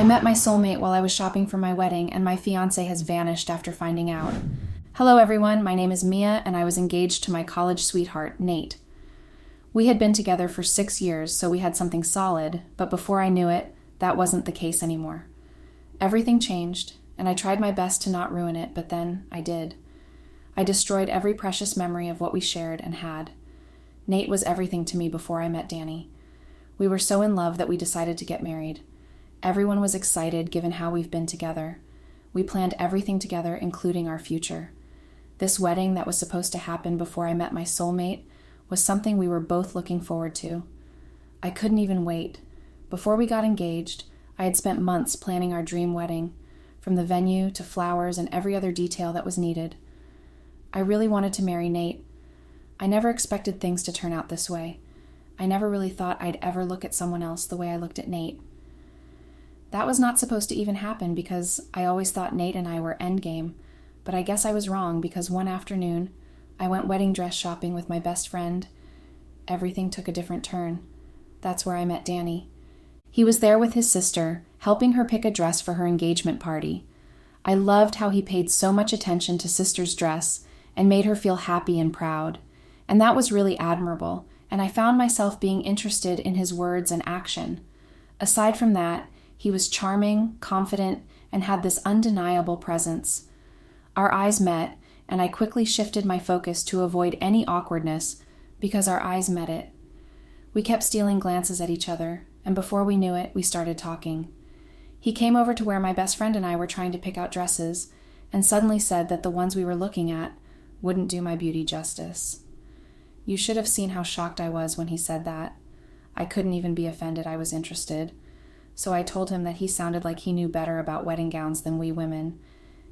met my soulmate while I was shopping for my wedding, and my fiancé has vanished after finding out. Hello everyone, my name is Mia, and I was engaged to my college sweetheart, Nate. We had been together for 6 years, so we had something solid, but before I knew it, that wasn't the case anymore. Everything changed, and I tried my best to not ruin it, but then I did. I destroyed every precious memory of what we shared and had. Nate was everything to me before I met Danny. We were so in love that we decided to get married. Everyone was excited given how we've been together. We planned everything together, including our future. This wedding that was supposed to happen before I met my soulmate was something we were both looking forward to. I couldn't even wait. Before we got engaged, I had spent months planning our dream wedding, from the venue to flowers and every other detail that was needed. I really wanted to marry Nate. I never expected things to turn out this way. I never really thought I'd ever look at someone else the way I looked at Nate. That was not supposed to even happen because I always thought Nate and I were endgame, but I guess I was wrong because one afternoon, I went wedding dress shopping with my best friend. Everything took a different turn. That's where I met Danny. He was there with his sister, helping her pick a dress for her engagement party. I loved how he paid so much attention to sister's dress and made her feel happy and proud. And that was really admirable, and I found myself being interested in his words and action. Aside from that, he was charming, confident, and had this undeniable presence. Our eyes met, and I quickly shifted my focus to avoid any awkwardness because our eyes met it. We kept stealing glances at each other, and before we knew it, we started talking. He came over to where my best friend and I were trying to pick out dresses, and suddenly said that the ones we were looking at wouldn't do my beauty justice. You should have seen how shocked I was when he said that. I couldn't even be offended I was interested. So I told him that he sounded like he knew better about wedding gowns than we women,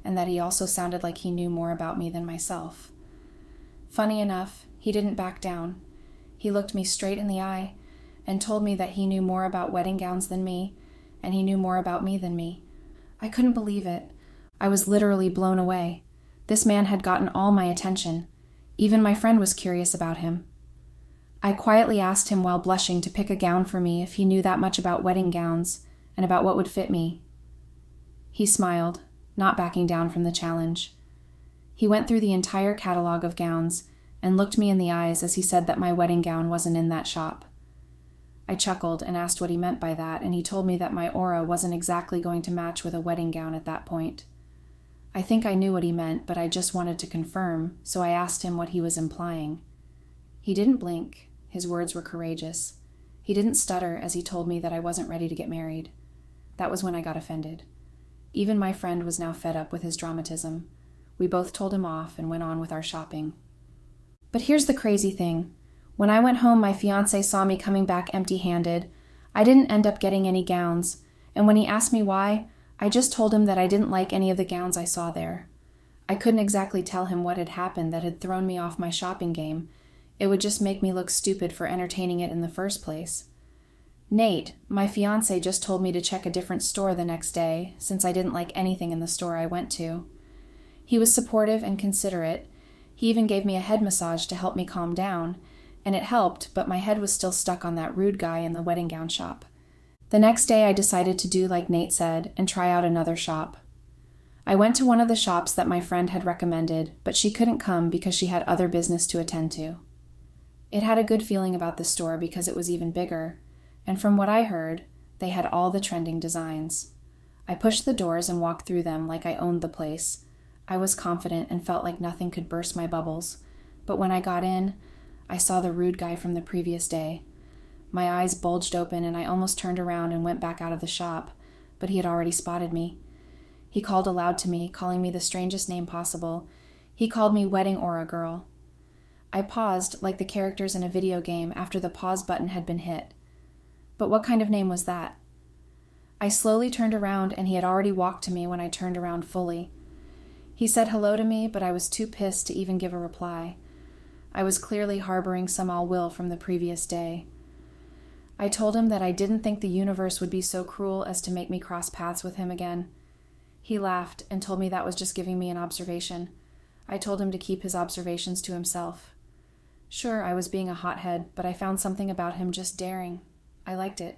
and that he also sounded like he knew more about me than myself. Funny enough, he didn't back down. He looked me straight in the eye and told me that he knew more about wedding gowns than me, and he knew more about me than me. I couldn't believe it. I was literally blown away. This man had gotten all my attention. Even my friend was curious about him. I quietly asked him while blushing to pick a gown for me if he knew that much about wedding gowns and about what would fit me. He smiled, not backing down from the challenge. He went through the entire catalog of gowns and looked me in the eyes as he said that my wedding gown wasn't in that shop. I chuckled and asked what he meant by that, and he told me that my aura wasn't exactly going to match with a wedding gown at that point. I think I knew what he meant, but I just wanted to confirm, so I asked him what he was implying. He didn't blink. His words were courageous. He didn't stutter as he told me that I wasn't ready to get married. That was when I got offended. Even my friend was now fed up with his dramatism. We both told him off and went on with our shopping. But here's the crazy thing. When I went home, my fiancé saw me coming back empty-handed. I didn't end up getting any gowns, and when he asked me why, I just told him that I didn't like any of the gowns I saw there. I couldn't exactly tell him what had happened that had thrown me off my shopping game. It would just make me look stupid for entertaining it in the first place. Nate, my fiancé, just told me to check a different store the next day, since I didn't like anything in the store I went to. He was supportive and considerate. He even gave me a head massage to help me calm down, and it helped, but my head was still stuck on that rude guy in the wedding gown shop. The next day I decided to do like Nate said and try out another shop. I went to one of the shops that my friend had recommended, but she couldn't come because she had other business to attend to. It had a good feeling about the store because it was even bigger, and from what I heard, they had all the trending designs. I pushed the doors and walked through them like I owned the place. I was confident and felt like nothing could burst my bubbles, but when I got in, I saw the rude guy from the previous day. My eyes bulged open and I almost turned around and went back out of the shop, but he had already spotted me. He called aloud to me, calling me the strangest name possible. He called me Wedding Aura Girl. I paused like the characters in a video game after the pause button had been hit. But what kind of name was that? I slowly turned around and he had already walked to me when I turned around fully. He said hello to me, but I was too pissed to even give a reply. I was clearly harboring some ill will from the previous day. I told him that I didn't think the universe would be so cruel as to make me cross paths with him again. He laughed and told me that was just giving me an observation. I told him to keep his observations to himself. Sure, I was being a hothead, but I found something about him just daring. I liked it.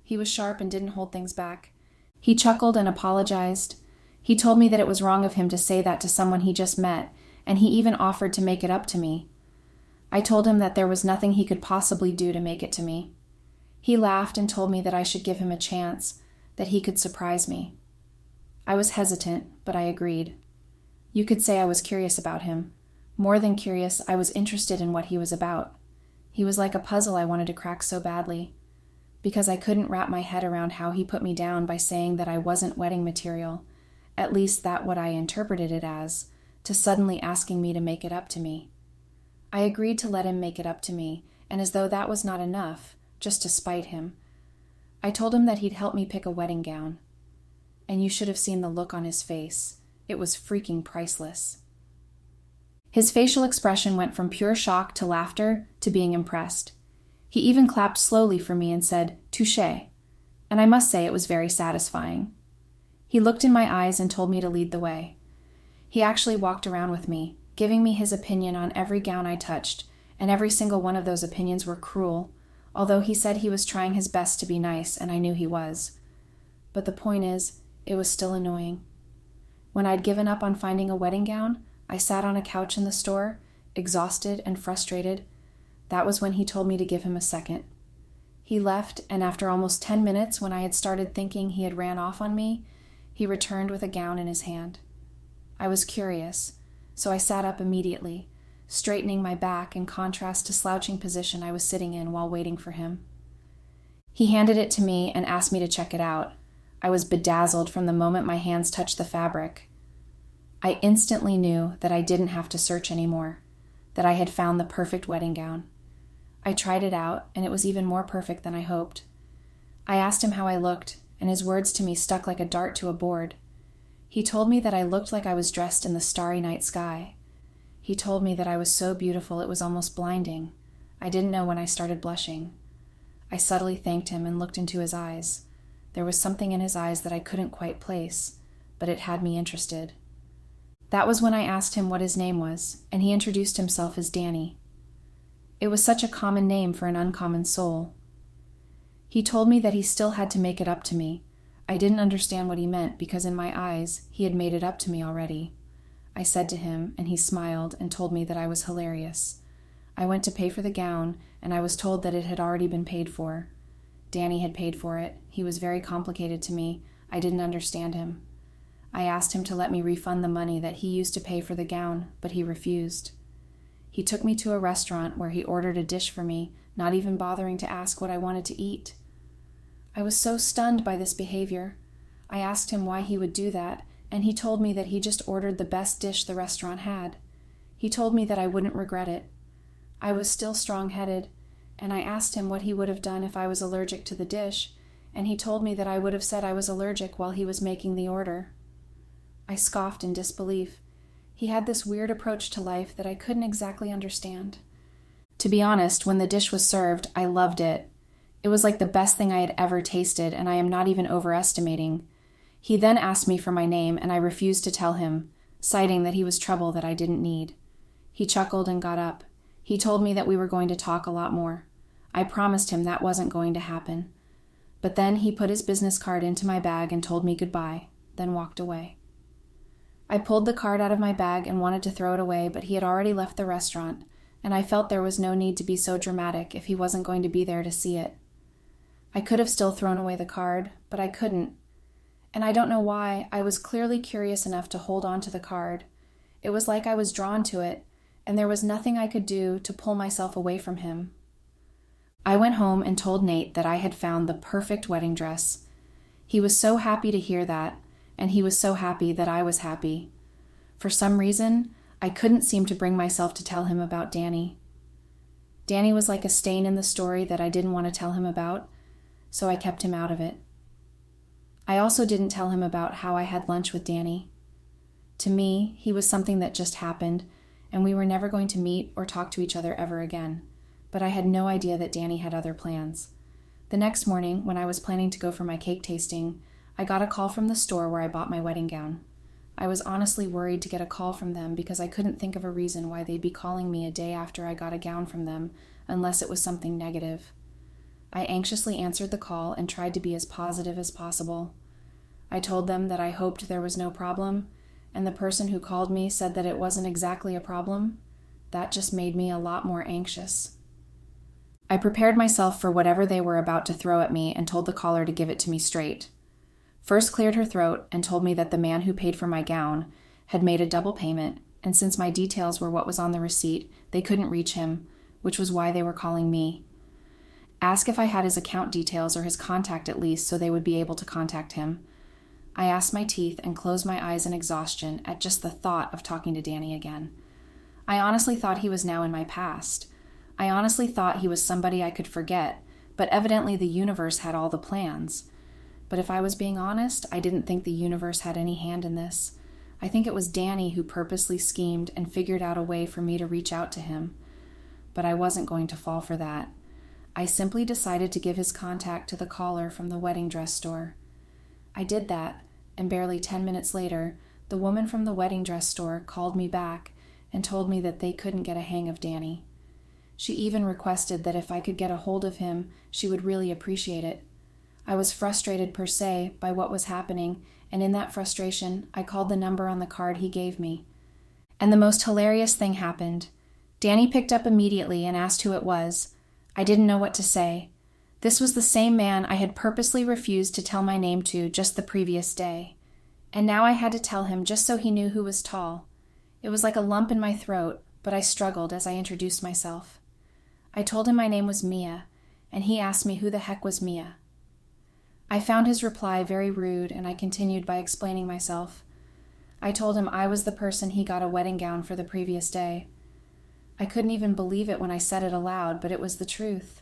He was sharp and didn't hold things back. He chuckled and apologized. He told me that it was wrong of him to say that to someone he just met, and he even offered to make it up to me. I told him that there was nothing he could possibly do to make it to me. He laughed and told me that I should give him a chance, that he could surprise me. I was hesitant, but I agreed. You could say I was curious about him. More than curious, I was interested in what he was about. He was like a puzzle I wanted to crack so badly, because I couldn't wrap my head around how he put me down by saying that I wasn't wedding material, at least that what I interpreted it as, to suddenly asking me to make it up to me. I agreed to let him make it up to me, and as though that was not enough, just to spite him, I told him that he'd help me pick a wedding gown. And you should have seen the look on his face. It was freaking priceless. His facial expression went from pure shock to laughter to being impressed. He even clapped slowly for me and said, "Touché," and I must say it was very satisfying. He looked in my eyes and told me to lead the way. He actually walked around with me, giving me his opinion on every gown I touched, and every single one of those opinions were cruel, although he said he was trying his best to be nice, and I knew he was. But the point is, it was still annoying. When I'd given up on finding a wedding gown, I sat on a couch in the store, exhausted and frustrated. That was when he told me to give him a second. He left, and after almost 10 minutes, when I had started thinking he had ran off on me, he returned with a gown in his hand. I was curious, so I sat up immediately, straightening my back in contrast to slouching position I was sitting in while waiting for him. He handed it to me and asked me to check it out. I was bedazzled from the moment my hands touched the fabric. I instantly knew that I didn't have to search anymore, that I had found the perfect wedding gown. I tried it out, and it was even more perfect than I hoped. I asked him how I looked, and his words to me stuck like a dart to a board. He told me that I looked like I was dressed in the starry night sky. He told me that I was so beautiful it was almost blinding. I didn't know when I started blushing. I subtly thanked him and looked into his eyes. There was something in his eyes that I couldn't quite place, but it had me interested. That was when I asked him what his name was, and he introduced himself as Danny. It was such a common name for an uncommon soul. He told me that he still had to make it up to me. I didn't understand what he meant because in my eyes, he had made it up to me already. I said to him, and he smiled and told me that I was hilarious. I went to pay for the gown, and I was told that it had already been paid for. Danny had paid for it. He was very complicated to me. I didn't understand him. I asked him to let me refund the money that he used to pay for the gown, but he refused. He took me to a restaurant where he ordered a dish for me, not even bothering to ask what I wanted to eat. I was so stunned by this behavior. I asked him why he would do that, and he told me that he just ordered the best dish the restaurant had. He told me that I wouldn't regret it. I was still strong-headed, and I asked him what he would have done if I was allergic to the dish, and he told me that I would have said I was allergic while he was making the order. I scoffed in disbelief. He had this weird approach to life that I couldn't exactly understand. To be honest, when the dish was served, I loved it. It was like the best thing I had ever tasted, and I am not even overestimating. He then asked me for my name, and I refused to tell him, citing that he was trouble that I didn't need. He chuckled and got up. He told me that we were going to talk a lot more. I promised him that wasn't going to happen. But then he put his business card into my bag and told me goodbye, then walked away. I pulled the card out of my bag and wanted to throw it away, but he had already left the restaurant, and I felt there was no need to be so dramatic if he wasn't going to be there to see it. I could have still thrown away the card, but I couldn't. And I don't know why, I was clearly curious enough to hold on to the card. It was like I was drawn to it, and there was nothing I could do to pull myself away from him. I went home and told Nate that I had found the perfect wedding dress. He was so happy to hear that, and he was so happy that I was happy. For some reason, I couldn't seem to bring myself to tell him about Danny. Danny was like a stain in the story that I didn't want to tell him about, so I kept him out of it. I also didn't tell him about how I had lunch with Danny. To me, he was something that just happened, and we were never going to meet or talk to each other ever again, but I had no idea that Danny had other plans. The next morning, when I was planning to go for my cake tasting, I got a call from the store where I bought my wedding gown. I was honestly worried to get a call from them because I couldn't think of a reason why they'd be calling me a day after I got a gown from them, unless it was something negative. I anxiously answered the call and tried to be as positive as possible. I told them that I hoped there was no problem, and the person who called me said that it wasn't exactly a problem. That just made me a lot more anxious. I prepared myself for whatever they were about to throw at me and told the caller to give it to me straight. First cleared her throat and told me that the man who paid for my gown had made a double payment, and since my details were what was on the receipt, they couldn't reach him, which was why they were calling me. Ask if I had his account details or his contact at least so they would be able to contact him. I asked my teeth and closed my eyes in exhaustion at just the thought of talking to Danny again. I honestly thought he was now in my past. I honestly thought he was somebody I could forget, but evidently the universe had all the plans. But if I was being honest, I didn't think the universe had any hand in this. I think it was Danny who purposely schemed and figured out a way for me to reach out to him. But I wasn't going to fall for that. I simply decided to give his contact to the caller from the wedding dress store. I did that, and barely 10 minutes later, the woman from the wedding dress store called me back and told me that they couldn't get a hang of Danny. She even requested that if I could get a hold of him, she would really appreciate it. I was frustrated per se by what was happening, and in that frustration, I called the number on the card he gave me. And the most hilarious thing happened. Danny picked up immediately and asked who it was. I didn't know what to say. This was the same man I had purposely refused to tell my name to just the previous day. And now I had to tell him just so he knew who was tall. It was like a lump in my throat, but I struggled as I introduced myself. I told him my name was Mia, and he asked me who the heck was Mia. I found his reply very rude, and I continued by explaining myself. I told him I was the person he got a wedding gown for the previous day. I couldn't even believe it when I said it aloud, but it was the truth.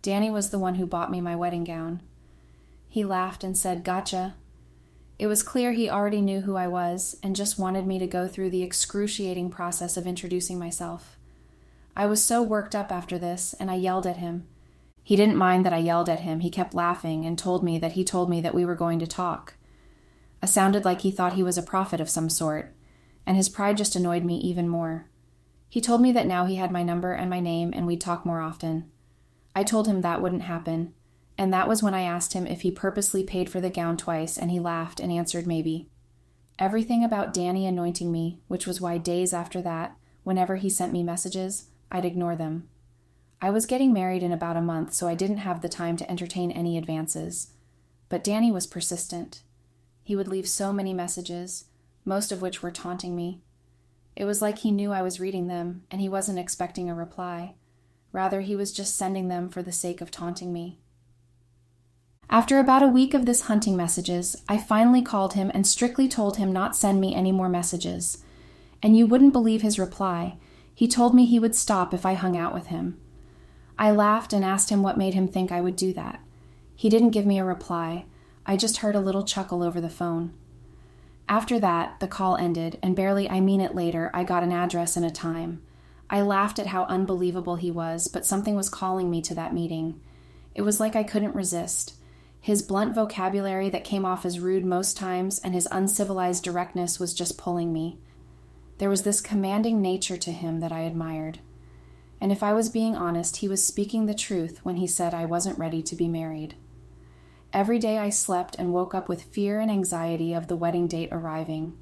Danny was the one who bought me my wedding gown. He laughed and said, "Gotcha." It was clear he already knew who I was and just wanted me to go through the excruciating process of introducing myself. I was so worked up after this, and I yelled at him. He didn't mind that I yelled at him. He kept laughing and told me that we were going to talk. I sounded like he thought he was a prophet of some sort, and his pride just annoyed me even more. He told me that now he had my number and my name and we'd talk more often. I told him that wouldn't happen, and that was when I asked him if he purposely paid for the gown twice, and he laughed and answered maybe. Everything about Danny anointing me, which was why days after that, whenever he sent me messages, I'd ignore them. I was getting married in about a month, so I didn't have the time to entertain any advances. But Danny was persistent. He would leave so many messages, most of which were taunting me. It was like he knew I was reading them, and he wasn't expecting a reply. Rather, he was just sending them for the sake of taunting me. After about a week of this hunting messages, I finally called him and strictly told him not send me any more messages. And you wouldn't believe his reply. He told me he would stop if I hung out with him. I laughed and asked him what made him think I would do that. He didn't give me a reply. I just heard a little chuckle over the phone. After that, the call ended, and barely later, I got an address and a time. I laughed at how unbelievable he was, but something was calling me to that meeting. It was like I couldn't resist. His blunt vocabulary that came off as rude most times and his uncivilized directness was just pulling me. There was this commanding nature to him that I admired. And if I was being honest, he was speaking the truth when he said I wasn't ready to be married. Every day I slept and woke up with fear and anxiety of the wedding date arriving,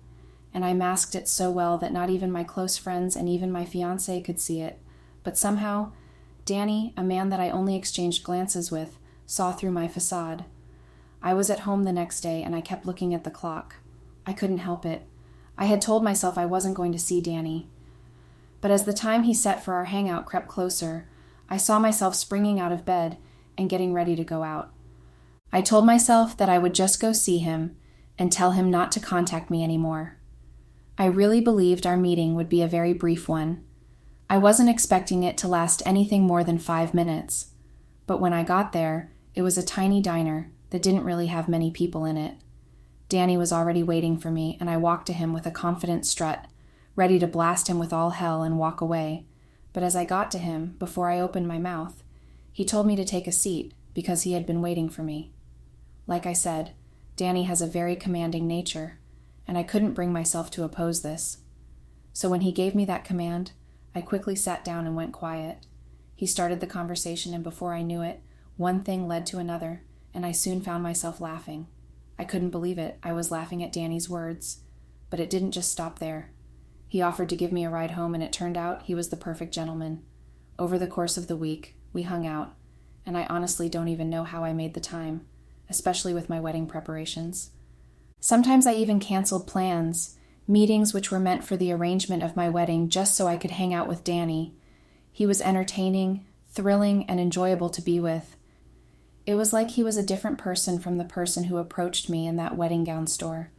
and I masked it so well that not even my close friends and even my fiancé could see it, but somehow, Danny, a man that I only exchanged glances with, saw through my facade. I was at home the next day, and I kept looking at the clock. I couldn't help it. I had told myself I wasn't going to see Danny. But as the time he set for our hangout crept closer, I saw myself springing out of bed and getting ready to go out. I told myself that I would just go see him and tell him not to contact me anymore. I really believed our meeting would be a very brief one. I wasn't expecting it to last anything more than 5 minutes, but when I got there, it was a tiny diner that didn't really have many people in it. Danny was already waiting for me, and I walked to him with a confident strut, ready to blast him with all hell and walk away. But as I got to him, before I opened my mouth, he told me to take a seat because he had been waiting for me. Like I said, Danny has a very commanding nature, and I couldn't bring myself to oppose this. So when he gave me that command, I quickly sat down and went quiet. He started the conversation, and before I knew it, one thing led to another, and I soon found myself laughing. I couldn't believe it. I was laughing at Danny's words. But it didn't just stop there. He offered to give me a ride home, and it turned out he was the perfect gentleman. Over the course of the week, we hung out, and I honestly don't even know how I made the time, especially with my wedding preparations. Sometimes I even canceled plans, meetings which were meant for the arrangement of my wedding just so I could hang out with Danny. He was entertaining, thrilling, and enjoyable to be with. It was like he was a different person from the person who approached me in that wedding gown store.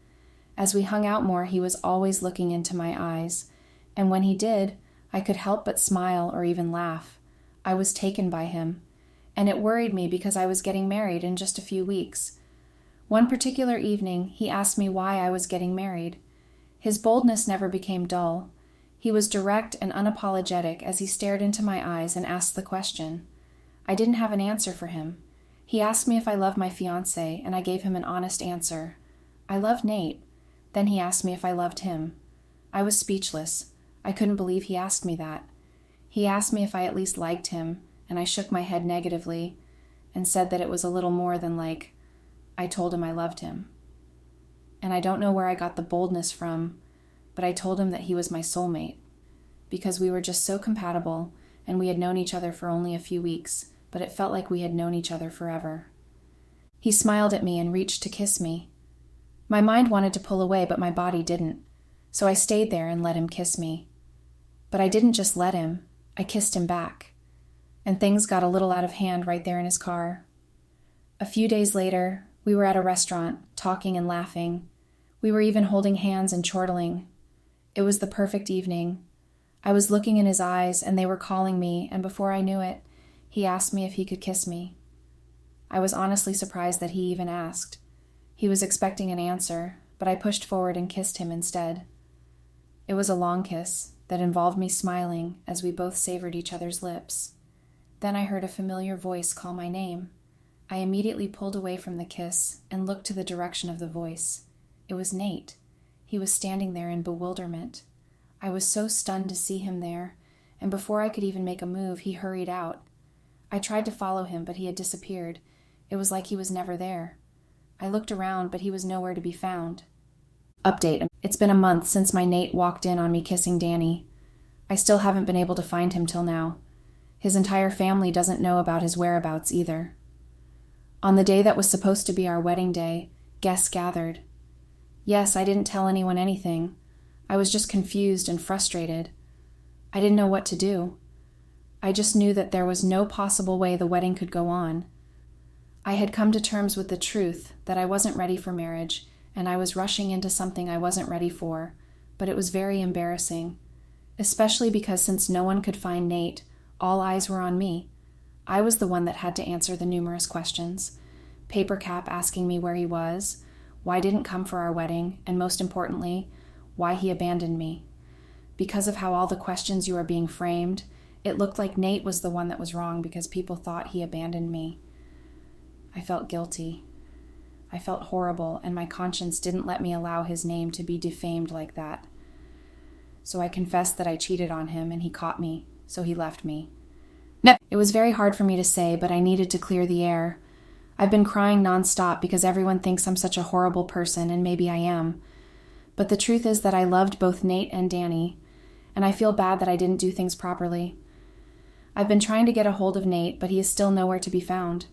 As we hung out more, he was always looking into my eyes, and when he did, I could help but smile or even laugh. I was taken by him, and it worried me because I was getting married in just a few weeks. One particular evening, he asked me why I was getting married. His boldness never became dull. He was direct and unapologetic as he stared into my eyes and asked the question. I didn't have an answer for him. He asked me if I loved my fiancé, and I gave him an honest answer. I love Nate. Then he asked me if I loved him. I was speechless. I couldn't believe he asked me that. He asked me if I at least liked him, and I shook my head negatively and said that it was a little more than like I told him I loved him. And I don't know where I got the boldness from, but I told him that he was my soulmate, because we were just so compatible, and we had known each other for only a few weeks, but it felt like we had known each other forever. He smiled at me and reached to kiss me. My mind wanted to pull away, but my body didn't, so I stayed there and let him kiss me. But I didn't just let him, I kissed him back, and things got a little out of hand right there in his car. A few days later, we were at a restaurant, talking and laughing. We were even holding hands and chortling. It was the perfect evening. I was looking in his eyes, and they were calling me, and before I knew it, he asked me if he could kiss me. I was honestly surprised that he even asked. He was expecting an answer, but I pushed forward and kissed him instead. It was a long kiss that involved me smiling as we both savored each other's lips. Then I heard a familiar voice call my name. I immediately pulled away from the kiss and looked to the direction of the voice. It was Nate. He was standing there in bewilderment. I was so stunned to see him there, and before I could even make a move, he hurried out. I tried to follow him, but he had disappeared. It was like he was never there. I looked around, but he was nowhere to be found. Update. It's been a month since my Nate walked in on me kissing Danny. I still haven't been able to find him till now. His entire family doesn't know about his whereabouts either. On the day that was supposed to be our wedding day, guests gathered. Yes, I didn't tell anyone anything. I was just confused and frustrated. I didn't know what to do. I just knew that there was no possible way the wedding could go on. I had come to terms with the truth that I wasn't ready for marriage, and I was rushing into something I wasn't ready for, but it was very embarrassing, especially because since no one could find Nate, all eyes were on me. I was the one that had to answer the numerous questions. Paper Cap asking me where he was, why didn't come for our wedding, and most importantly, why he abandoned me. Because of how all the questions you are being framed, it looked like Nate was the one that was wrong because people thought he abandoned me. I felt guilty. I felt horrible, and my conscience didn't let me allow his name to be defamed like that. So I confessed that I cheated on him, and he caught me, so he left me. No. It was very hard for me to say, but I needed to clear the air. I've been crying nonstop because everyone thinks I'm such a horrible person, and maybe I am. But the truth is that I loved both Nate and Danny, and I feel bad that I didn't do things properly. I've been trying to get a hold of Nate, but he is still nowhere to be found.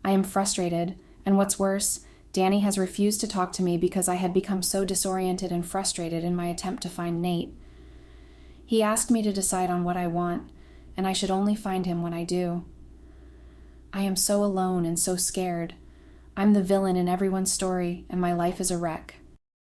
I am frustrated, and what's worse, Danny has refused to talk to me because I had become so disoriented and frustrated in my attempt to find Nate. He asked me to decide on what I want, and I should only find him when I do. I am so alone and so scared. I'm the villain in everyone's story, and my life is a wreck.